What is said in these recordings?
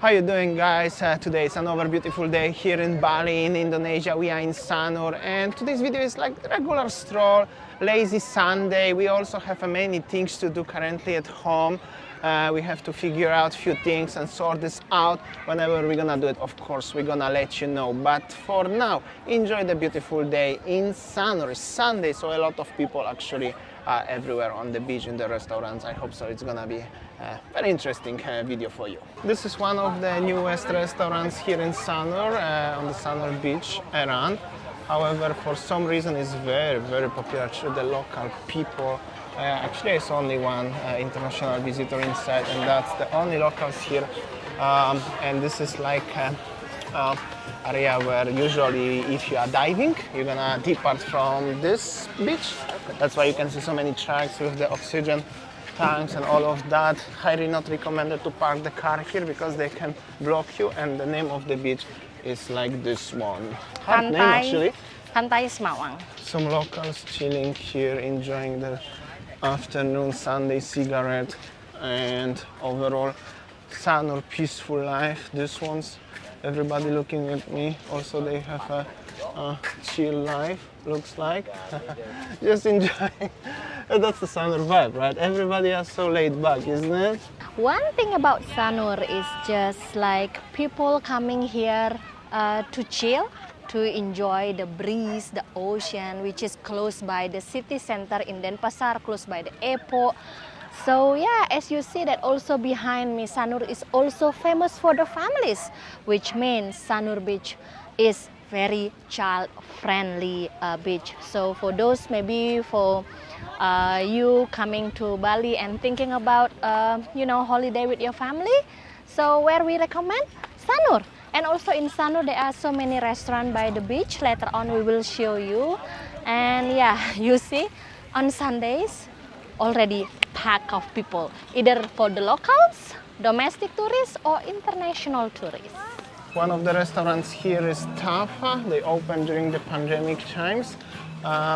How you doing, guys? Today is another beautiful day here in Bali in Indonesia. We are in Sanur, and today's video is like a regular stroll, lazy Sunday. We also have many things to do currently at home. We have to figure out a few things and sort this out. Whenever we're gonna do it, of course, we're gonna let you know. But for now, enjoy the beautiful day in Sanur. It's Sunday, so a lot of people actually are everywhere on the beach, in the restaurants. I hope so. It's gonna be a very interesting video for you. This is one of the newest restaurants here in Sanur, on the Sanur beach around. However, for some reason, it's very popular to the local people. Actually, it's only one international visitor inside, and that's the only locals here. And this is like area where usually if you are diving, you're gonna depart from this beach. That's why you can see so many trucks with the oxygen tanks and all of that. Highly not recommended to park the car here because they can block you, and the name of the beach is like this one. Hard name actually. Pantai Semawang. Some locals chilling here, enjoying the afternoon Sunday cigarette, and overall Sanur peaceful life. This one's everybody looking at me. Also, they have a chill life, looks like. Just enjoying. That's the Sanur vibe, right? Everybody is so laid back, isn't it? One thing about Sanur is just like people coming here to chill, to enjoy the breeze, the ocean, which is close by the city center in Denpasar, close by the airport. So yeah, as you see that also behind me, Sanur is also famous for the families, which means Sanur Beach is very child-friendly beach. So for those maybe for you coming to Bali and thinking about holiday with your family, so where we recommend Sanur. And also in Sanur there are so many restaurants by the beach. Later on we will show you. And yeah, you see on Sundays already pack of people, either for the locals, domestic tourists or international tourists. One of the restaurants here is Tafa. They opened during the pandemic times.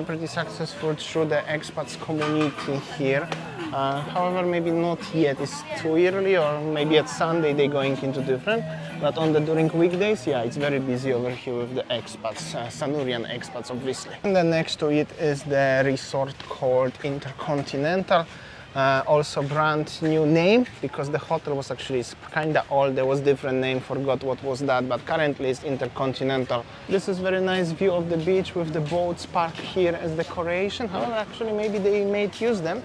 Pretty successful through the expats community here. However, maybe not yet. It's too early, or maybe at Sunday they're going into different. But during weekdays, yeah, it's very busy over here with the expats, Sanurian expats, obviously. And then next to it is the resort called Intercontinental. Also brand new name, because the hotel was actually kind of old. There was different name, forgot what was that, but currently it's Intercontinental. This is very nice view of the beach with the boats parked here as decoration. However, actually maybe they made use them.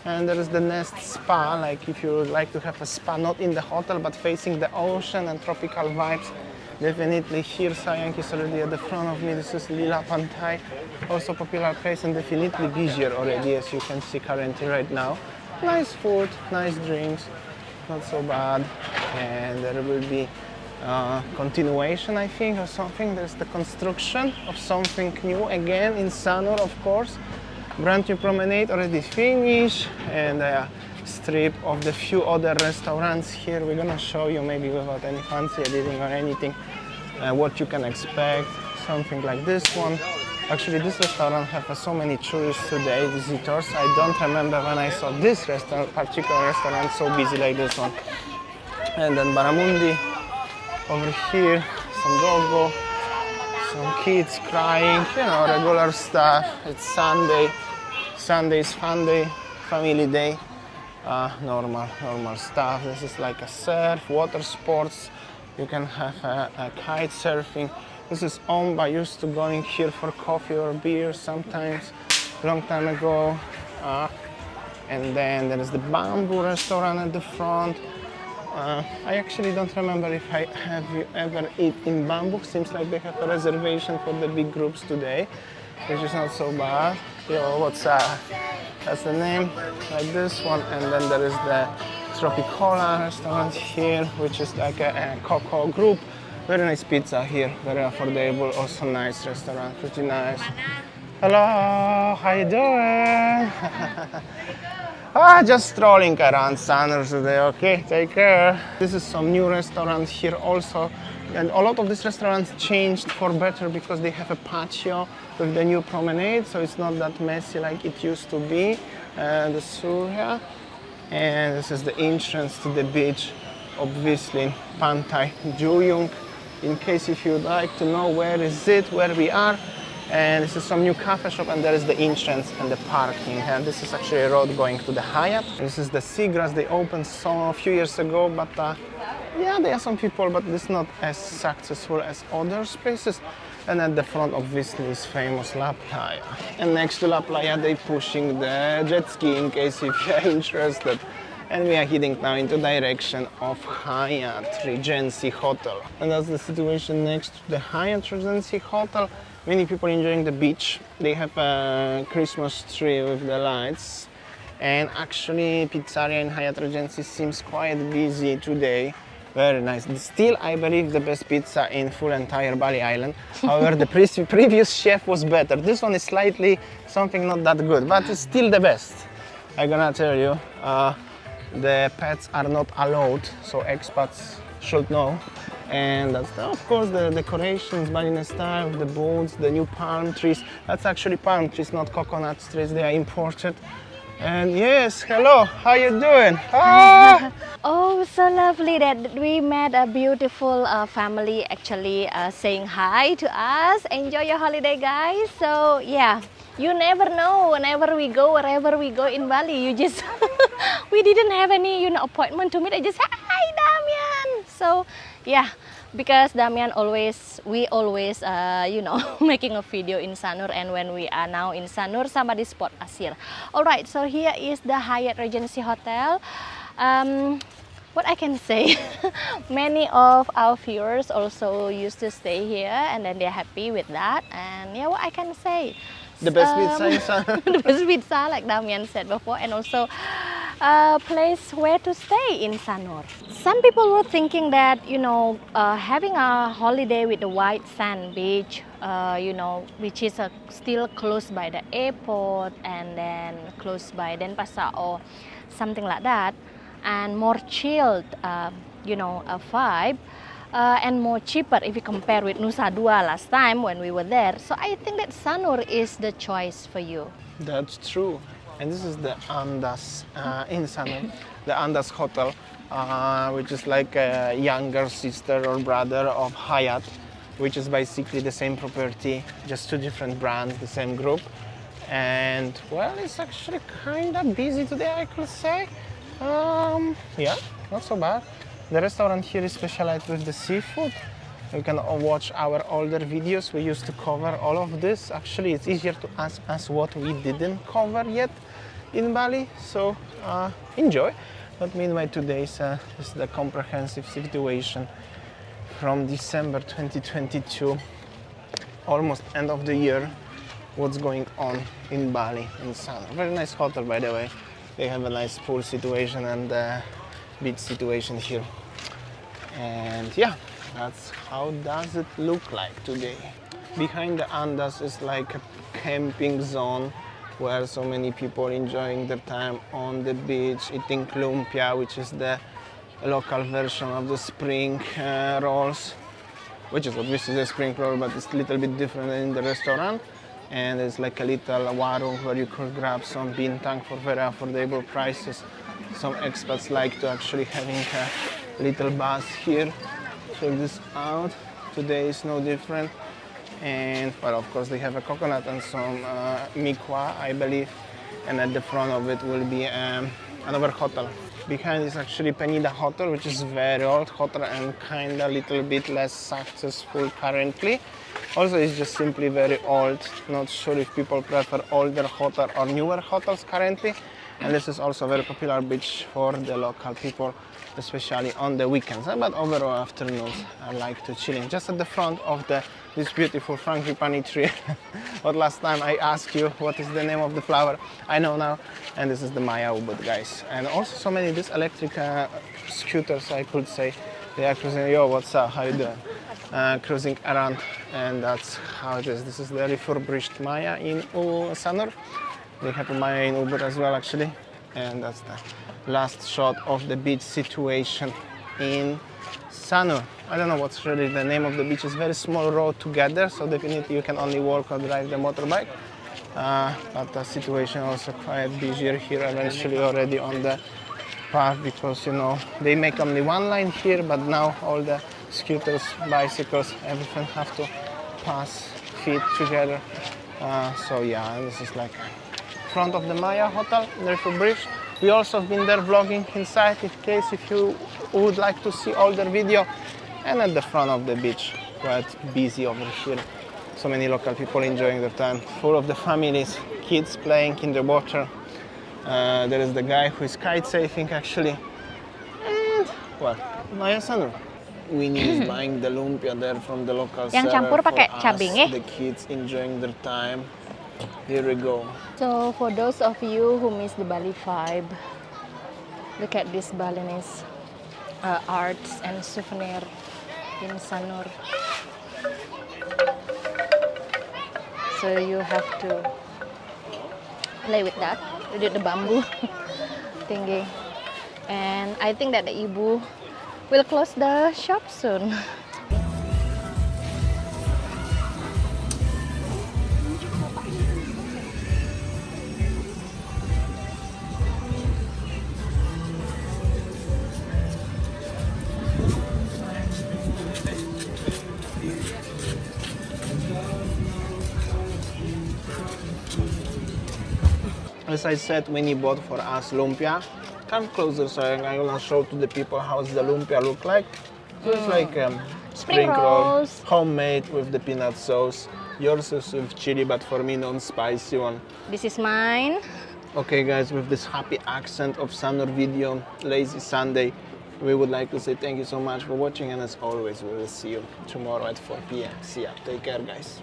And there is the Nest Spa, like if you would like to have a spa not in the hotel but facing the ocean and tropical vibes. Definitely here, Sayang is already at the front of me. This is Lila Pantai, also popular place and definitely busier already, as you can see currently right now. Nice food, nice drinks, not so bad. And there will be continuation, I think, or something. There's the construction of something new again in Sanur, of course. Brand new promenade already finished, and a strip of the few other restaurants here. We're gonna show you, maybe without any fancy editing or anything, what you can expect. Something like this one. Actually, this restaurant has so many tourists today, visitors. I don't remember when I saw this particular restaurant so busy like this one. And then Baramundi over here, some doggo, some kids crying, regular stuff. It's Sunday. Sunday is fun day, family day. Normal stuff. This is like a surf, water sports. You can have a kite surfing. This is owned by, used to going here for coffee or beer sometimes, long time ago. And then there is the bamboo restaurant at the front. I actually don't remember if I have ever eaten in bamboo. Seems like they have a reservation for the big groups today, which is not so bad. Yo, what's that? That's the name, like this one. And then there is the Tropicola restaurant here, which is like a cocoa group. Very nice pizza here, very affordable, also nice restaurant, pretty nice. Hello, how you doing? Just strolling around Sanur today, okay? Take care. This is some new restaurant here also. And a lot of these restaurants changed for better because they have a patio with the new promenade, so it's not that messy like it used to be. The Surya. And this is the entrance to the beach obviously Pantai Juyung. In case if you'd like to know where is it, where we are. And this is some new cafe shop, and there is the entrance and the parking. And this is actually a road going to the Hyatt. This is the Seagrass. They opened a few years ago, but yeah, there are some people, but it's not as successful as other places. And at the front, obviously, is famous La Playa. And next to La Playa, they're pushing the jet ski in case if you're interested. And we are heading now into direction of Hyatt Regency Hotel. And that's the situation next to the Hyatt Regency Hotel. Many people enjoying the beach. They have a Christmas tree with the lights. And actually, pizzeria in Hyatt Regency seems quite busy today. Very nice. Still, I believe the best pizza in full entire Bali Island. However, the previous chef was better. This one is slightly something not that good, but it's still the best. I'm gonna tell you, the pets are not allowed, so expats should know. And that's of course the decorations, Balinese style, the boats, the new palm trees. That's actually palm trees, not coconut trees. They are imported. And yes, hello, how you doing? Ah! Oh, so lovely that we met a beautiful family actually saying hi to us. Enjoy your holiday, guys. So yeah, you never know whenever we go, wherever we go in Bali, you just we didn't have any appointment to meet. I just hi Damian. So yeah, because Damian we always making a video in Sanur, and when we are now in Sanur, somebody spot us here. All right, so here is the Hyatt Regency Hotel. What I can say, many of our viewers also used to stay here, and then they're happy with that. And yeah, what I can say, the best pizza in Sanur. the best pizza, like Damian said before, and also a place where to stay in Sanur. Some people were thinking that having a holiday with the white sand beach, which is still close by the airport, and then close by Denpasar or something like that, and more chilled, a vibe, and more cheaper if you compare with Nusa Dua last time when we were there. So I think that Sanur is the choice for you. That's true. And this is the Andas in Sanur, the Andas Hotel, which is like a younger sister or brother of Hyatt, which is basically the same property, just two different brands, the same group. And well, it's actually kind of busy today, I could say. Yeah, not so bad. The restaurant here is specialized with the seafood. You can watch our older videos. We used to cover all of this. Actually, it's easier to ask us what we didn't cover yet in Bali. So enjoy. But meanwhile, today is the comprehensive situation from December 2022, almost end of the year. What's going on in Bali in Sanur? Very nice hotel, by the way. They have a nice pool situation and beach situation here. And yeah, that's how does it look like today. Behind the Andas is like a camping zone where so many people enjoying their time on the beach, eating lumpia, which is the local version of the spring rolls, which is obviously the spring roll, but it's a little bit different than in the restaurant. And it's like a little warung where you could grab some bintang for very affordable prices. Some expats like to actually having a little bath here. Check this out. Today is no different. And well, of course, they have a coconut and some mikwa, I believe. And at the front of it will be another hotel. Behind is actually Penida Hotel, which is very old hotel and kind of little bit less successful currently. Also, it's just simply very old. Not sure if people prefer older hotel or newer hotels currently. And this is also a very popular beach for the local people, especially on the weekends. But overall afternoons, I like to chill in. Just at the front of this beautiful frangipani tree. But last time I asked you what is the name of the flower, I know now. And this is the Maya Ubud, guys. And also so many these electric scooters, I could say. They are cruising. Yo, what's up? How you doing? Cruising around, and that's how it is. This is the refurbished Maya in Sanur. They have a Maya in Ubud as well, actually. And that's the last shot of the beach situation in Sanur. I don't know what's really the name of the beach. It's very small road together, so definitely you can only walk or drive the motorbike. But the situation also quite busier here, eventually already on the path because, you know, they make only one line here, but now all the scooters, bicycles, everything have to pass feet together. So yeah, this is like front of the Maya Hotel, there's a bridge. We also have been there vlogging inside in case if you would like to see older video. And at the front of the beach, quite busy over here. So many local people enjoying their time, full of the families, kids playing in the water. There is the guy who is kite surfing actually. And, well, Maya Sanur. Winnie is buying the lumpia there from the local Yang seller campur for pakai us, cabing ya? the kids enjoying their time. Here we go. So for those of you who miss the Bali vibe, look at this Balinese arts and souvenir in Sanur. So you have to play with that, with the bamboo thingy. And I think that the Ibu will close the shop soon. As I said, Winnie bought for us lumpia. Come closer so I'm gonna show to the people how the lumpia look like. So it's like spring roll, rolls. homemade with the peanut sauce. Yours is with chili, but for me non-spicy one. This is mine. Okay guys, with this happy accent of Sanur video, Lazy Sunday, we would like to say thank you so much for watching, and as always we will see you tomorrow at 4 p.m. See ya, take care guys.